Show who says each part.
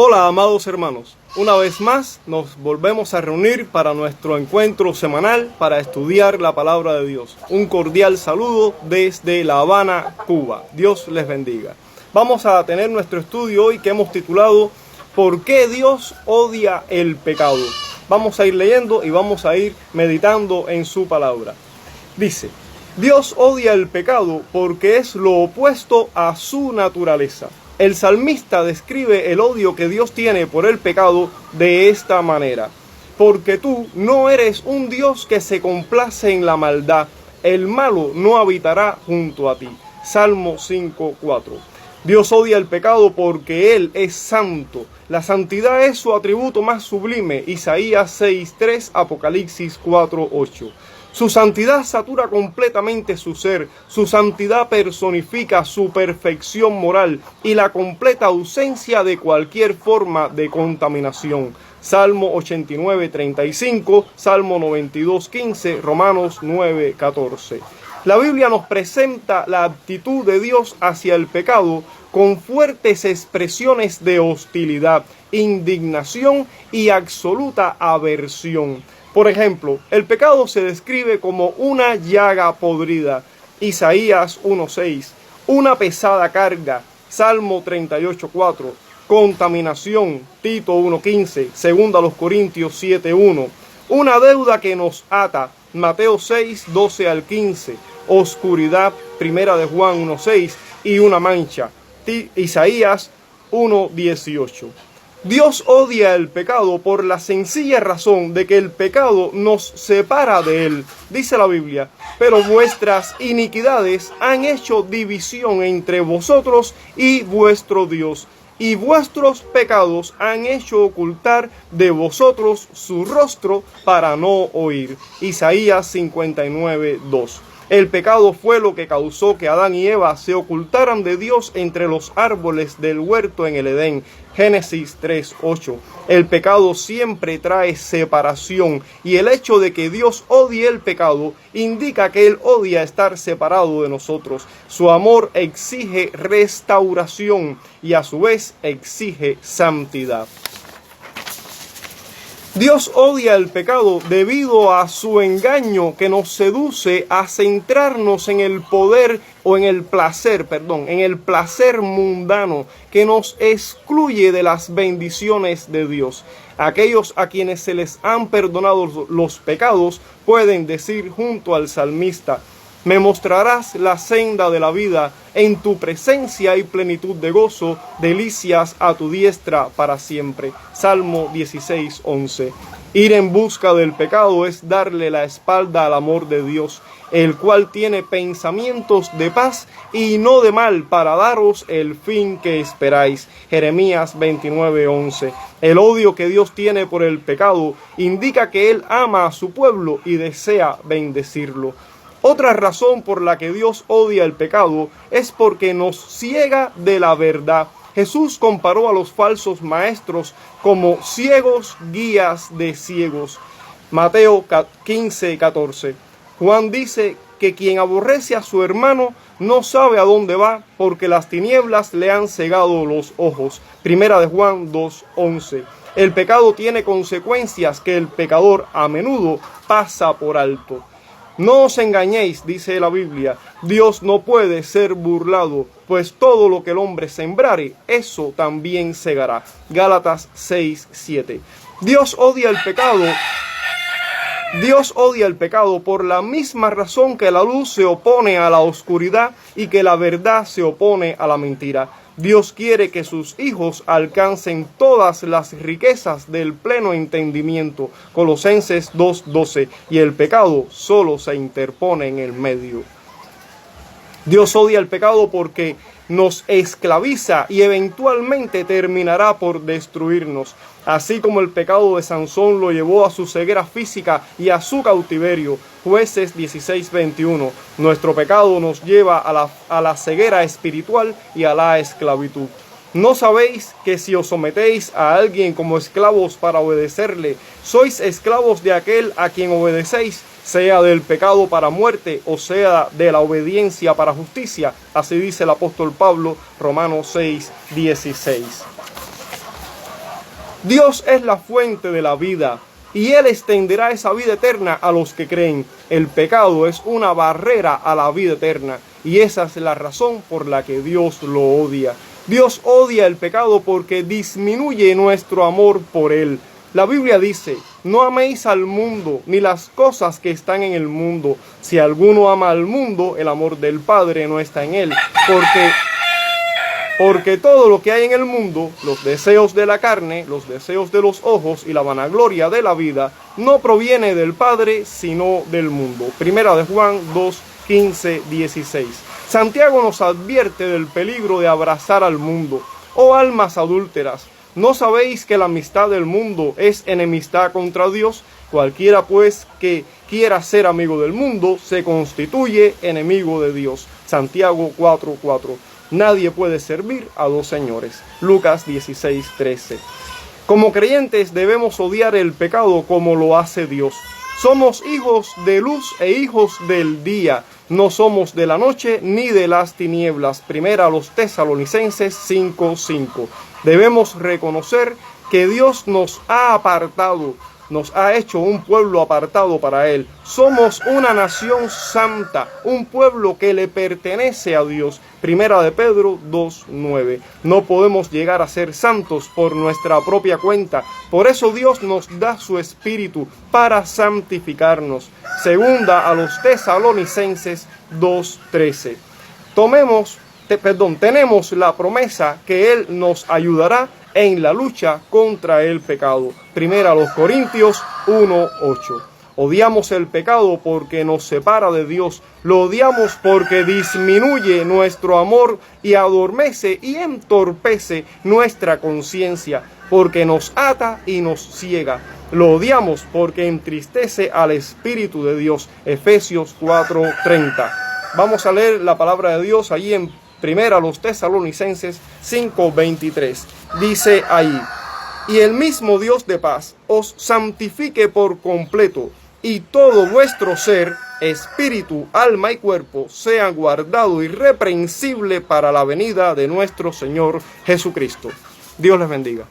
Speaker 1: Hola, amados hermanos, una vez más nos volvemos a reunir para nuestro encuentro semanal para estudiar la palabra de Dios. Un cordial saludo desde La Habana, Cuba. Dios les bendiga. Vamos a tener nuestro estudio hoy que hemos titulado ¿Por qué Dios odia el pecado? Vamos a ir leyendo y vamos a ir meditando en su palabra. Dice: Dios odia el pecado porque es lo opuesto a su naturaleza. El salmista describe el odio que Dios tiene por el pecado de esta manera: porque tú no eres un Dios que se complace en la maldad, el malo no habitará junto a ti. Salmo 5:4. Dios odia el pecado porque Él es santo. La santidad es su atributo más sublime. Isaías 6:3, Apocalipsis 4:8. Su santidad satura completamente su ser, su santidad personifica su perfección moral y la completa ausencia de cualquier forma de contaminación. Salmo 89:35, Salmo 92:15, Romanos 9:14. La Biblia nos presenta la actitud de Dios hacia el pecado con fuertes expresiones de hostilidad, indignación y absoluta aversión. Por ejemplo, el pecado se describe como una llaga podrida, Isaías 1:6, una pesada carga, Salmo 38:4, contaminación, Tito 1:15, 2 Corintios 7:1, una deuda que nos ata, Mateo 6:12 al 15, oscuridad, 1 de Juan 1:6 y una mancha, Isaías 1:18. Dios odia el pecado por la sencilla razón de que el pecado nos separa de Él. Dice la Biblia: pero vuestras iniquidades han hecho división entre vosotros y vuestro Dios, y vuestros pecados han hecho ocultar de vosotros su rostro para no oír. Isaías 59:2. El pecado fue lo que causó que Adán y Eva se ocultaran de Dios entre los árboles del huerto en el Edén. Génesis 3:8. El pecado siempre trae separación, y el hecho de que Dios odie el pecado indica que Él odia estar separado de nosotros. Su amor exige restauración y a su vez exige santidad. Dios odia el pecado debido a su engaño que nos seduce a centrarnos en el poder o en el placer mundano que nos excluye de las bendiciones de Dios. Aquellos a quienes se les han perdonado los pecados pueden decir junto al salmista: me mostrarás la senda de la vida, en tu presencia hay plenitud de gozo, delicias a tu diestra para siempre. Salmo 16:11. Ir en busca del pecado es darle la espalda al amor de Dios, el cual tiene pensamientos de paz y no de mal para daros el fin que esperáis. Jeremías 29:11. El odio que Dios tiene por el pecado indica que Él ama a su pueblo y desea bendecirlo. Otra razón por la que Dios odia el pecado es porque nos ciega de la verdad. Jesús comparó a los falsos maestros como ciegos guías de ciegos. Mateo 15:14. Juan dice que quien aborrece a su hermano no sabe a dónde va, porque las tinieblas le han cegado los ojos. 1 de Juan 2:11. El pecado tiene consecuencias que el pecador a menudo pasa por alto. No os engañéis, dice la Biblia, Dios no puede ser burlado, pues todo lo que el hombre sembrare, eso también segará. Gálatas 6:7. Dios odia el pecado por la misma razón que la luz se opone a la oscuridad y que la verdad se opone a la mentira. Dios quiere que sus hijos alcancen todas las riquezas del pleno entendimiento. Colosenses 2:12. Y el pecado solo se interpone en el medio. Dios odia el pecado porque nos esclaviza y eventualmente terminará por destruirnos. Así como el pecado de Sansón lo llevó a su ceguera física y a su cautiverio. Jueces 16:21. Nuestro pecado nos lleva a la ceguera espiritual y a la esclavitud. ¿No sabéis que si os sometéis a alguien como esclavos para obedecerle, sois esclavos de aquel a quien obedecéis, sea del pecado para muerte o sea de la obediencia para justicia? Así dice el apóstol Pablo, Romanos 6:16. Dios es la fuente de la vida y Él extenderá esa vida eterna a los que creen. El pecado es una barrera a la vida eterna y esa es la razón por la que Dios lo odia. Dios odia el pecado porque disminuye nuestro amor por Él. La Biblia dice, no améis al mundo ni las cosas que están en el mundo. Si alguno ama al mundo, el amor del Padre no está en él. Porque todo lo que hay en el mundo, los deseos de la carne, los deseos de los ojos y la vanagloria de la vida, no proviene del Padre, sino del mundo. Primera de Juan 2, 15, 16. Santiago nos advierte del peligro de abrazar al mundo. Oh almas adúlteras, ¿no sabéis que la amistad del mundo es enemistad contra Dios? Cualquiera pues que quiera ser amigo del mundo se constituye enemigo de Dios. Santiago 4:4. Nadie puede servir a dos señores. Lucas 16:13. Como creyentes debemos odiar el pecado como lo hace Dios. Somos hijos de luz e hijos del día. No somos de la noche ni de las tinieblas. Primera a los Tesalonicenses 5:5. Debemos reconocer que Dios nos ha apartado, nos ha hecho un pueblo apartado para Él. Somos una nación santa, un pueblo que le pertenece a Dios. Primera de Pedro 2:9. No podemos llegar a ser santos por nuestra propia cuenta. Por eso Dios nos da su Espíritu para santificarnos. Segunda a los Tesalonicenses 2:13. Tenemos la promesa que Él nos ayudará en la lucha contra el pecado. Primera a los Corintios 1:8. Odiamos el pecado porque nos separa de Dios. Lo odiamos porque disminuye nuestro amor y adormece y entorpece nuestra conciencia, porque nos ata y nos ciega. Lo odiamos porque entristece al Espíritu de Dios. Efesios 4:30. Vamos a leer la palabra de Dios allí en Primera a los Tesalonicenses 5:23. Dice ahí: y el mismo Dios de paz os santifique por completo, y todo vuestro ser, espíritu, alma y cuerpo, sea guardado irreprensible para la venida de nuestro Señor Jesucristo. Dios les bendiga.